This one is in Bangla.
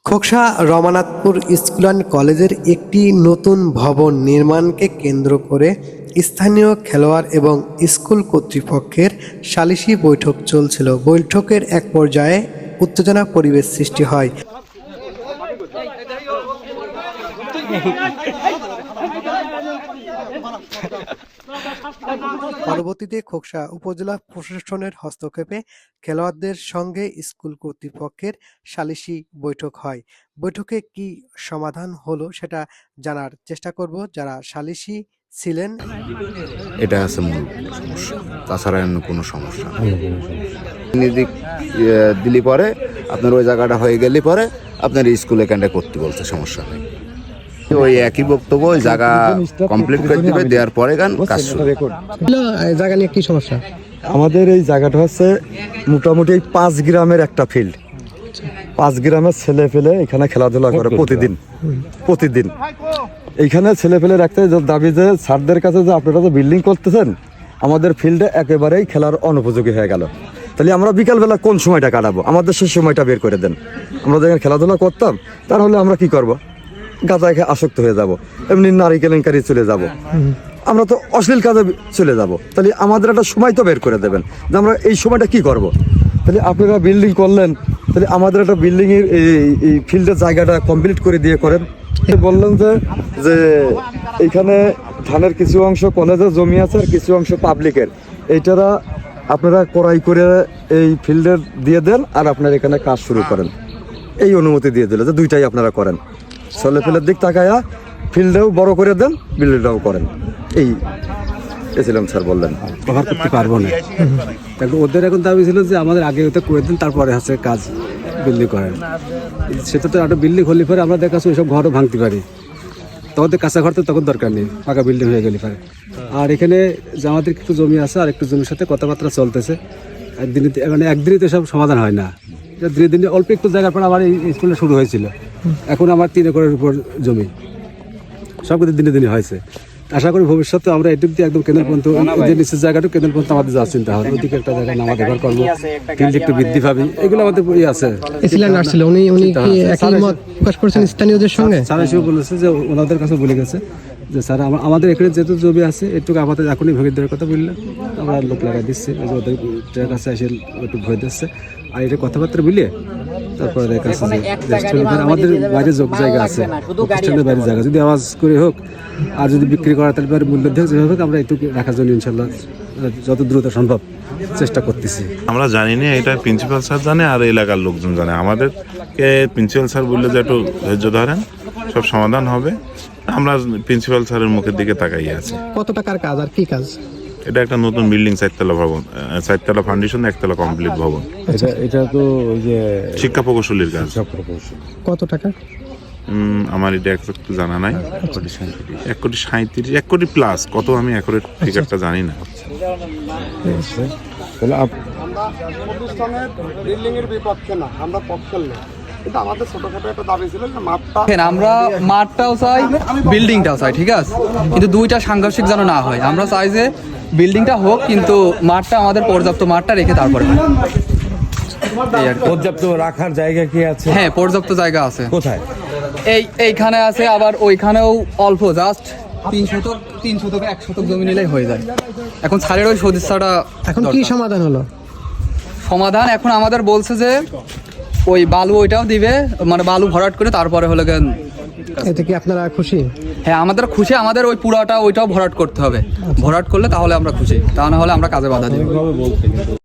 খোকসা রমানাথপুর স্কুল অ্যান্ড কলেজের একটি নতুন ভবন নির্মাণকে কেন্দ্র করে স্থানীয় খেলোয়াড় এবং স্কুল কর্তৃপক্ষের সালিশি বৈঠক চলছিল। বৈঠকের এক পর্যায়ে উত্তেজনা পরিবেশ সৃষ্টি হয়। পরবর্তীতে খোকসা উপজেলা প্রশাসনের হস্তক্ষেপে খেলোয়াড়দের সঙ্গে স্কুল কর্তৃপক্ষের সালিশি বৈঠক হয়। বৈঠকে কি সমাধান হলো সেটা জানার চেষ্টা করব যারা সালিশি ছিলেন। এটা আছে মূল সমস্যা, তাছাড়া অন্য কোনো সমস্যা নিদিক দিলি পরে আপনার ওই জায়গাটা হয়ে গেলে পরে আপনার স্কুলে ক্যান্ডা করতে বলতে সমস্যা নেই। ওই একই বক্তব্য, ওই জায়গা কমপ্লিট করে দেবে, দেওয়ার পরে গান কাজ শুরু। জায়গা নিয়ে কি সমস্যা? আমাদের এই জায়গাটা হচ্ছে মোটামুটি 5 গ্রামের একটা ফিল্ড। 5 গ্রামের ছেলে পেলে এখানে খেলাধুলা করে প্রতিদিন। এইখানে ছেলে পেলে রাখতে দাবি যে স্যারদের কাছে যে আপনারা তো বিল্ডিং করতেছেন, আমাদের ফিল্ডে একেবারেই খেলার অনুপযোগী হয়ে গেল। তাহলে আমরা বিকালবেলা কোন সময়টা কাটাবো? আমাদের সেই সময়টা বের করে দেন। আমরা যেখানে খেলাধুলা করতাম তাহলে আমরা কি করব? গাঁজা খেয়ে আসক্ত হয়ে যাব, এমনি নারী কেলেঙ্কারি চলে যাব, আমরা তো অশ্লীল কাজে চলে যাব। তাহলে আমাদের একটা সময় তো বের করে দেবেন যে আমরা এই সময়টা কি করব। তাহলে আপনারা বিল্ডিং করলেন, তাহলে আমাদের একটা বিল্ডিংয়ের এই ফিল্ডের জায়গাটা কমপ্লিট করে দিয়ে করেন। বললেন যে এইখানে ধানের কিছু অংশ কলেজের জমি আছে আর কিছু অংশ পাবলিকের, এইটারা আপনারা ক্রয় করে এই ফিল্ডে দিয়ে দেন আর আপনারা এখানে কাজ শুরু করেন। এই অনুমতি দিয়ে দিল যে দুইটাই আপনারা করেন। ছেলে ফেলের দিক তাকায়া ফিল্ডেও বড় করে দেন, বিল্ডিংটাও করেন। এই এসেছিলাম স্যার বললেন ব্যবহার করতে পারবো না। ওদের এখন দাবি ছিল যে আমাদের আগে ওটা করে দিন, তারপরে হচ্ছে কাজ বিল্ডিং করেন। সেটা তো একটা বিল্ডিং হলে পরে আমরা দেখাচ্ছি ওইসব ঘরও ভাঙতে পারি, তখন কাঁচা ঘর তো তখন দরকার নেই, পাকা বিল্ডিং হয়ে গেলে পারে। আর এখানে যে আমাদের একটু জমি আছে আর একটু জমির সাথে কথাবার্তা চলতেছে, একদিনে তো সব সমাধান হয় না। ধীরে ধীরে অল্প একটু জায়গার পর আমার এই স্কুলটা শুরু হয়েছিল, এখন আমার 3 একরের উপর জমি, সব কিছু দিনে দিনে হয়েছে। আশা করি ভবিষ্যতে আমরা এটুক দিয়ে একদম কেন্দ্র পর্যন্ত, যে নিচের জায়গাটা কেন্দ্র পর্যন্ত আমাদের যাওয়ার চিন্তা হয়, ওইদিকে একটা জায়গায় নামা দেখার করবো, ফিল্ড একটু বৃদ্ধি পাবি, এগুলো আমাদের আছে। উনি কি একই মত প্রকাশ করেছেন স্থানীয়দের সঙ্গে? স্যার এসেও বলেছে যে ওনাদের কাছে বলে গেছে যে স্যার আমাদের এখানে যেহেতু জমি আছে একটু আমাদের এখনই ভেঙে দেওয়ার কথা বললে আমরা লোক লাগাই দিচ্ছি, ওদের কাছে এসে একটু ভয় দিচ্ছে। আর এটা কথাবার্তা বলিয়ে তারপরে দেখা যাচ্ছে আমাদের বাইরে জায়গা আছে, প্রতিষ্ঠানের বাইরে জায়গা যদি আওয়াজ করে হোক আর যদি বিক্রি করা তাহলে মূল্য দিয়ে যেভাবে হোক আমরা একটু রাখার জন্য ইনশাল্লাহ যত দ্রুত সম্ভব চেষ্টা করতেছি। আমরা জানি না, এটা প্রিন্সিপাল স্যার জানে আর এলাকার লোকজন জানে। আমাদেরকে প্রিন্সিপাল স্যার বললে যে একটু ধৈর্য ধরেন, সব সমাধান হবে। আমরা প্রিন্সিপাল স্যারের মুখের দিকে তাকাই আছি। কত টাকার কাজ আর কি কাজ? এটা একটা নতুন বিল্ডিং, 4তলা ভবন, 4তলা ফাউন্ডেশন, 1তলা কমপ্লিট ভবন। এটা তো ওই যে শিক্ষা প্রকৌশলীর কাজ। কত টাকা? আমার এটা একটু জানা নাই। 1 কোটি প্লাস, কত আমি একরের ফিগারটা জানি না। আমরা মাঠটাও চাই, বিল্ডিংটাও চাই, ঠিক আছে, কিন্তু দুইটা সাংঘর্ষিক যেন না হয়। আমরা চাই যে বিল্ডিংটা হোক, কিন্তু মাঠটা আমাদের পর্যাপ্ত মাঠটা রেখে তারপরে। পর্যাপ্ত রাখার জায়গা কি আছে? হ্যাঁ, পর্যাপ্ত জায়গা আছে। কোথায়? এইখানে আছে, আবার ওইখানেও অল্প, জাস্ট 3 শতক 1 শতক জমি নিলেই হয়ে যায়। এখন ছাড়ের ওই সদিচ্ছাটা এখন কি সমাধান হলো? সমাধান এখন আমাদের বলছে যে ওই বালু ওইটাও দিবে, মানে বালু ভরাট করে তারপরে হলো কেন। এতে কি আপনারা খুশি? হ্যাঁ, আমাদের খুশি। আমাদের ওই পুরাটা ওইটাও ভরাট করতে হবে, ভরাট করলে তাহলে আমরা খুশি, তা না হলে আমরা কাজে বাধা দিব।